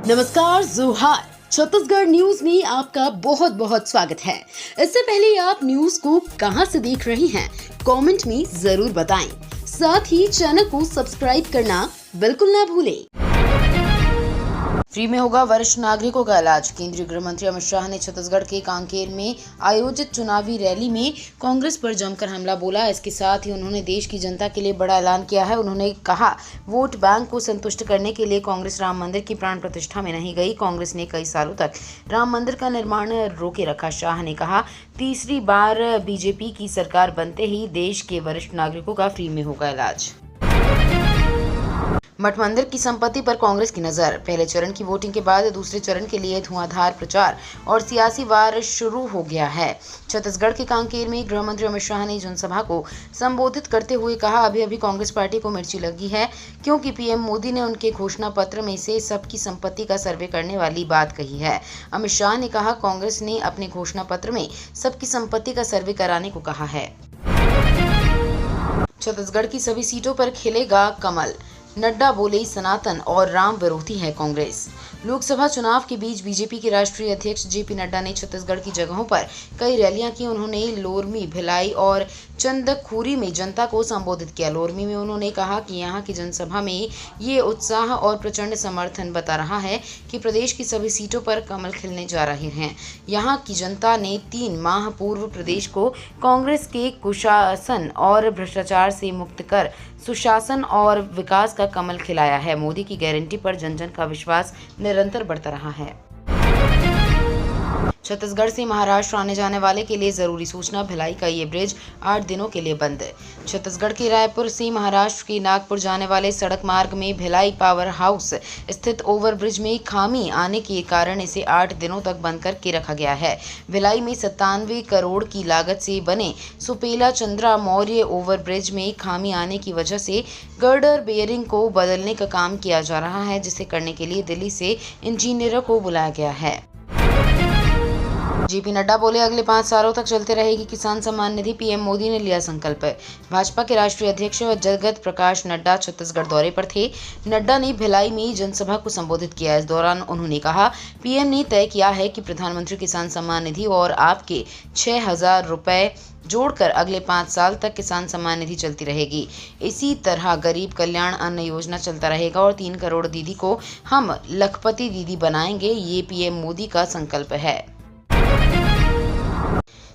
नमस्कार, जोहार। छत्तीसगढ़ न्यूज में आपका बहुत बहुत स्वागत है। इससे पहले आप न्यूज को कहां से देख रहे हैं, कमेंट में जरूर बताएं। साथ ही चैनल को सब्सक्राइब करना बिल्कुल ना भूलें। फ्री में होगा वरिष्ठ नागरिकों का इलाज। केंद्रीय गृह मंत्री अमित शाह ने छत्तीसगढ़ के कांकेर में आयोजित चुनावी रैली में कांग्रेस पर जमकर हमला बोला। इसके साथ ही उन्होंने देश की जनता के लिए बड़ा ऐलान किया है। उन्होंने कहा, वोट बैंक को संतुष्ट करने के लिए कांग्रेस राम मंदिर की प्राण प्रतिष्ठा में नहीं गई। कांग्रेस ने कई सालों तक राम मंदिर का निर्माण रोके रखा। शाह ने कहा, तीसरी बार बीजेपी की सरकार बनते ही देश के वरिष्ठ नागरिकों का फ्री में होगा इलाज। मठ मंदिर की संपत्ति पर कांग्रेस की नजर। पहले चरण की वोटिंग के बाद दूसरे चरण के लिए धुआंधार प्रचार और सियासी वार शुरू हो गया है। छत्तीसगढ़ के कांकेर में गृह मंत्री अमित शाह ने जनसभा को संबोधित करते हुए कहा, अभी कांग्रेस पार्टी को मिर्ची लगी है क्योंकि पीएम मोदी ने उनके घोषणा पत्र में से सबकी संपत्ति का सर्वे करने वाली बात कही है। अमित शाह ने कहा, कांग्रेस ने अपने घोषणा पत्र में सबकी संपत्ति का सर्वे कराने को कहा है। छत्तीसगढ़ की सभी सीटों पर खिलेगा कमल। नड्डा बोले, सनातन और राम विरोधी है कांग्रेस। लोकसभा चुनाव के बीच बीजेपी के राष्ट्रीय अध्यक्ष जेपी नड्डा ने छत्तीसगढ़ की जगहों पर कई रैलियां की। उन्होंने लोरमी, भिलाई और चंदखुरी में जनता को संबोधित किया। लोरमी में उन्होंने कहा कि यहां की जनसभा में ये उत्साह और प्रचंड समर्थन बता रहा है कि प्रदेश की सभी सीटों पर कमल खिलने जा रहे हैं। यहां की जनता ने 3 माह पूर्व प्रदेश को कांग्रेस के कुशासन और भ्रष्टाचार से मुक्त कर सुशासन और विकास का कमल खिलाया है। मोदी की गारंटी पर जन जन का विश्वास निरंतर बढ़ता रहा है। छत्तीसगढ़ से महाराष्ट्र आने जाने वाले के लिए जरूरी सूचना। भिलाई का ये ब्रिज 8 दिनों के लिए बंद। छत्तीसगढ़ के रायपुर से महाराष्ट्र के नागपुर जाने वाले सड़क मार्ग में भिलाई पावर हाउस स्थित ओवरब्रिज में खामी आने के कारण इसे 8 दिनों तक बंद करके रखा गया है। भिलाई में 97 करोड़ की लागत से बने सुपेला चंद्रा मौर्य ओवरब्रिज में खामी आने की वजह से गर्डर बेयरिंग को बदलने का काम किया जा रहा है, जिसे करने के लिए दिल्ली से इंजीनियरों को बुलाया गया है। जेपी नड्डा बोले, अगले 5 सालों तक चलते रहेगी किसान सम्मान निधि। पीएम मोदी ने लिया संकल्प। भाजपा के राष्ट्रीय अध्यक्ष जगत प्रकाश नड्डा छत्तीसगढ़ दौरे पर थे। नड्डा ने भिलाई में जनसभा को संबोधित किया। इस दौरान उन्होंने कहा, पीएम ने तय किया है कि प्रधानमंत्री किसान सम्मान निधि और आपके 6,000 रुपए जोड़कर अगले 5 साल तक किसान सम्मान निधि चलती रहेगी। इसी तरह गरीब कल्याण अन्न योजना चलता रहेगा और 3 करोड़ दीदी को हम लखपति दीदी बनाएंगे। ये पीएम मोदी का संकल्प है।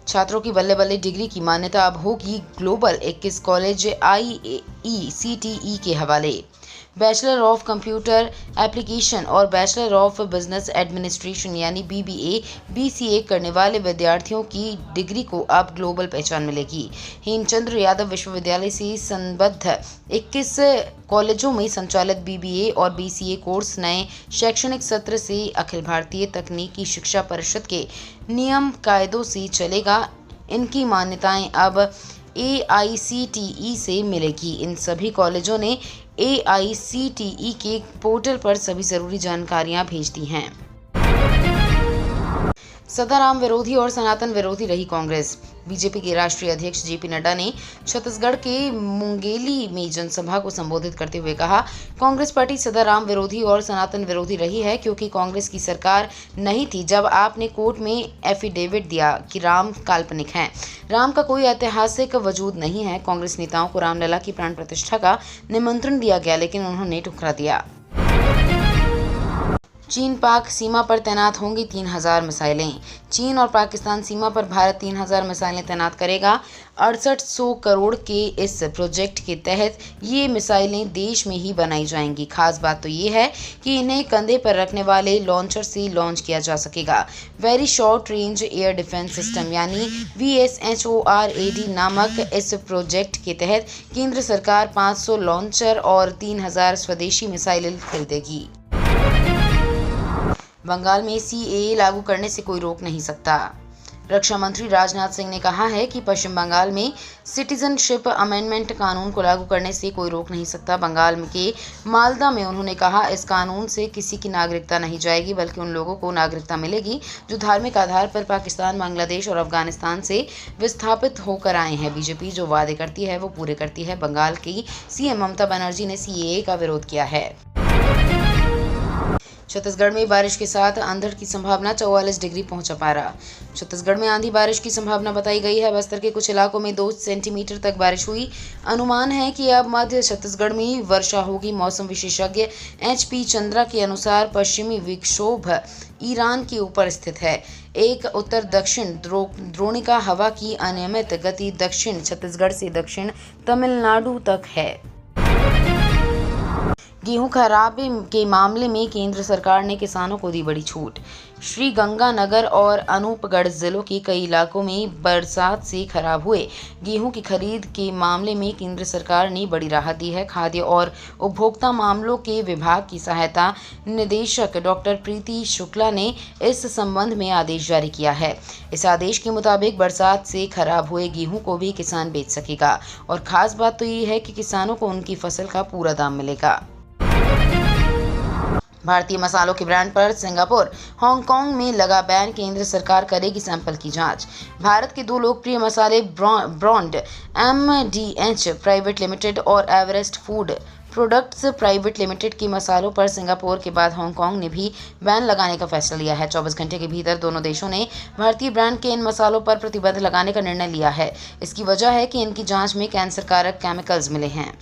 छात्रों की बल्ले बल्ले डिग्री की मान्यता अब होगी ग्लोबल 21 कॉलेज IECTE के हवाले। बैचलर ऑफ कंप्यूटर एप्लीकेशन और बैचलर ऑफ बिजनेस एडमिनिस्ट्रेशन यानी BBA BCA करने वाले विद्यार्थियों की डिग्री को अब ग्लोबल पहचान मिलेगी। हेमचंद्र यादव विश्वविद्यालय से संबद्ध 21 कॉलेजों में संचालित BBA और BCA कोर्स नए शैक्षणिक सत्र से अखिल भारतीय तकनीकी शिक्षा परिषद के नियम कायदों से चलेगा। इनकी मान्यताएं अब AICTE से मिलेगी। इन सभी कॉलेजों ने AICTE के पोर्टल पर सभी जरूरी जानकारियां भेज दी हैं। सदा राम विरोधी और सनातन विरोधी रही कांग्रेस। बीजेपी के राष्ट्रीय अध्यक्ष जेपी नड्डा ने छत्तीसगढ़ के मुंगेली में जनसभा को संबोधित करते हुए कहा, कांग्रेस पार्टी सदा राम विरोधी और सनातन विरोधी रही है क्योंकि कांग्रेस की सरकार नहीं थी जब आपने कोर्ट में एफिडेविट दिया कि राम काल्पनिक हैं। राम का कोई ऐतिहासिक वजूद नहीं है। कांग्रेस नेताओं को रामलला की प्राण प्रतिष्ठा का निमंत्रण दिया गया लेकिन उन्होंने ठुकरा दिया। चीन पाक सीमा पर तैनात होंगी 3,000 मिसाइलें। चीन और पाकिस्तान सीमा पर भारत 3,000 मिसाइलें तैनात करेगा। 6800 करोड़ के इस प्रोजेक्ट के तहत ये मिसाइलें देश में ही बनाई जाएंगी। खास बात तो ये है कि इन्हें कंधे पर रखने वाले लॉन्चर से लॉन्च किया जा सकेगा। Very short range air defence system यानी VSHORAD नामक इस प्रोजेक्ट के तहत केंद्र सरकार 500 लॉन्चर और 3,000 स्वदेशी मिसाइलें खरीदेगी। बंगाल में CAA लागू करने से कोई रोक नहीं सकता। रक्षा मंत्री राजनाथ सिंह ने कहा है कि पश्चिम बंगाल में सिटीजनशिप अमेंडमेंट कानून को लागू करने से कोई रोक नहीं सकता। बंगाल के मालदा में उन्होंने कहा, इस कानून से किसी की नागरिकता नहीं जाएगी बल्कि उन लोगों को नागरिकता मिलेगी जो धार्मिक आधार पर पाकिस्तान, बांग्लादेश और अफगानिस्तान से विस्थापित होकर आए हैं। बीजेपी जो वादे करती है वो पूरे करती है। बंगाल की CM ममता बनर्जी ने CAA का विरोध किया है। छत्तीसगढ़ में बारिश के साथ अंधड़ की संभावना, 44 डिग्री पहुंचा पारा। छत्तीसगढ़ में आंधी बारिश की संभावना बताई गई है। बस्तर के कुछ इलाकों में 2 सेंटीमीटर तक बारिश हुई। अनुमान है कि अब मध्य छत्तीसगढ़ में वर्षा होगी। मौसम विशेषज्ञ HP चंद्रा के अनुसार पश्चिमी विक्षोभ ईरान के ऊपर स्थित है। एक उत्तर दक्षिण द्रोणिका हवा की अनियमित गति दक्षिण छत्तीसगढ़ से दक्षिण तमिलनाडु तक है। गेहूं खराबे के मामले में केंद्र सरकार ने किसानों को दी बड़ी छूट। श्रीगंगानगर और अनूपगढ़ जिलों के कई इलाकों में बरसात से खराब हुए गेहूं की खरीद के मामले में केंद्र सरकार ने बड़ी राहत दी है। खाद्य और उपभोक्ता मामलों के विभाग की सहायता निदेशक डॉक्टर प्रीति शुक्ला ने इस संबंध में आदेश जारी किया है। इस आदेश के मुताबिक बरसात से खराब हुए गेहूं को भी किसान बेच सकेगा और खास बात तो ये है कि किसानों को उनकी फसल का पूरा दाम मिलेगा। भारतीय मसालों के ब्रांड पर सिंगापुर, हांगकांग में लगा बैन, केंद्र सरकार करेगी सैंपल की जांच। भारत के 2 लोकप्रिय मसाले ब्रांड MDH प्राइवेट लिमिटेड और Everest food products private limited के मसालों पर सिंगापुर के बाद हांगकांग ने भी बैन लगाने का फैसला लिया है। 24 घंटे के भीतर दोनों देशों ने भारतीय ब्रांड के इन मसालों पर प्रतिबंध लगाने का निर्णय लिया है। इसकी वजह है कि इनकी जांच में कैंसर कारक केमिकल्स मिले हैं।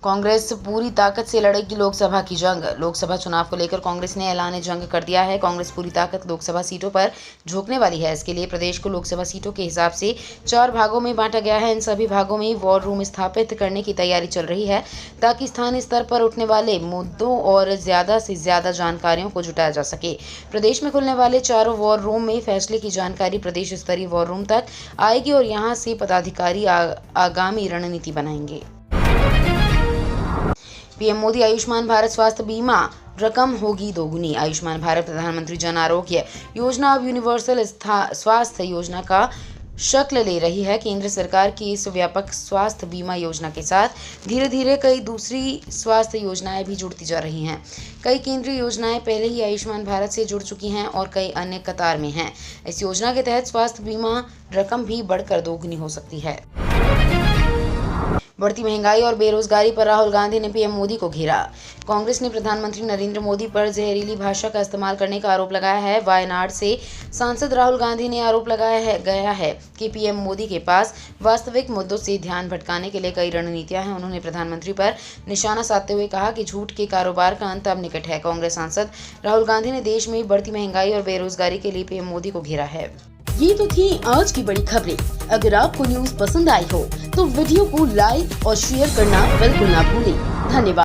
कांग्रेस पूरी ताकत से लड़ेगी लोकसभा की जंग। लोकसभा चुनाव को लेकर कांग्रेस ने ऐलान जंग कर दिया है। कांग्रेस पूरी ताकत लोकसभा सीटों पर झोंकने वाली है। इसके लिए प्रदेश को लोकसभा सीटों के हिसाब से 4 भागों में बांटा गया है। इन सभी भागों में वॉर रूम स्थापित करने की तैयारी चल रही है ताकि स्थानीय स्तर पर उठने वाले मुद्दों और ज्यादा से ज्यादा जानकारियों को जुटाया जा सके। प्रदेश में खुलने वाले 4 वॉर रूम में फैसले की जानकारी प्रदेश स्तरीय वॉर रूम तक आएगी और यहाँ से पदाधिकारी आगामी रणनीति बनाएंगे। पीएम मोदी आयुष्मान भारत स्वास्थ्य बीमा रकम होगी दोगुनी। आयुष्मान भारत प्रधानमंत्री जन आरोग्य योजना अब यूनिवर्सल स्वास्थ्य योजना का शक्ल ले रही है। केंद्र सरकार की इस व्यापक स्वास्थ्य बीमा योजना के साथ धीरे धीरे कई दूसरी स्वास्थ्य योजनाएं भी जुड़ती जा रही हैं। कई केंद्रीय योजनाएं पहले ही आयुष्मान भारत से जुड़ चुकी हैं और कई अन्य कतार में हैं। इस योजना के तहत स्वास्थ्य बीमा रकम भी बढ़कर दोगुनी हो सकती है। बढ़ती महंगाई और बेरोजगारी पर राहुल गांधी ने पीएम मोदी को घेरा। कांग्रेस ने प्रधानमंत्री नरेंद्र मोदी पर जहरीली भाषा का इस्तेमाल करने का आरोप लगाया है। वायनाड से सांसद राहुल गांधी ने आरोप लगाया गया है कि पीएम मोदी के पास वास्तविक मुद्दों से ध्यान भटकाने के लिए कई रणनीतियां हैं। उन्होंने प्रधानमंत्री पर निशाना साधते हुए कहा कि झूठ के कारोबार का अंत अब निकट है। कांग्रेस सांसद राहुल गांधी ने देश में बढ़ती महंगाई और बेरोजगारी के लिए पीएम मोदी को घेरा है। ये तो थी आज की बड़ी खबरें। अगर आपको न्यूज पसंद आई हो तो वीडियो को लाइक और शेयर करना बिल्कुल ना भूलें। धन्यवाद।